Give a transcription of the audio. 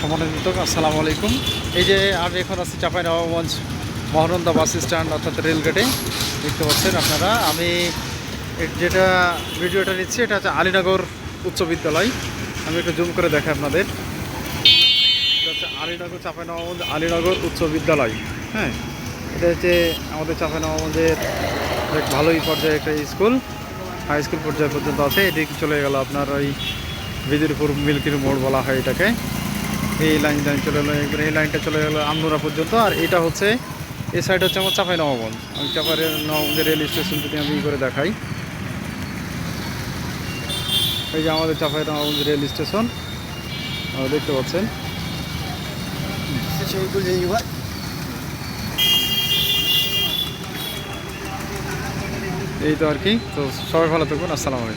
সম্মানিত আসসালামু আলাইকুম। এই যে আমি এখন আছি চাঁপাইনবাবগঞ্জ মহানন্দা বাস স্ট্যান্ড অর্থাৎ রেলগেটে দেখতে পাচ্ছেন আপনারা। আমি যেটা ভিডিওটা নিচ্ছি এটা হচ্ছে আলীনগর উচ্চ বিদ্যালয়। আমি একটু জুম করে দেখাই আপনাদের। এটা হচ্ছে আলীনগর চাঁপাইনবাবগঞ্জ আলীনগর উচ্চ বিদ্যালয়। হ্যাঁ, এটা হচ্ছে আমাদের চাঁপাইনবাবগঞ্জের এক ভালোই পর্যায়ে একটা স্কুল, হাই স্কুল পর্যায় পর্যন্ত আছে। এদিকে চলে গেল আপনার ওই বিদুরপুর মিল্কির মোড় বলা হয় এটাকে। এই লাইন চলে গেলো একবার, এই লাইনটা চলে গেলো আমনুরা পর্যন্ত। আর এটা হচ্ছে এই সাইড হচ্ছে আমার চাঁপাইনবাবগঞ্জ। আমি চাঁপাইনবাবগঞ্জের রেল স্টেশন যদি আমি করে দেখাই, এই যে আমাদের চাঁপাইনবাবগঞ্জ রেল স্টেশন দেখতে পাচ্ছেন। এই তো আর কি। তো সবাই ভালো থাকুন, আসসালামু আলাইকুম।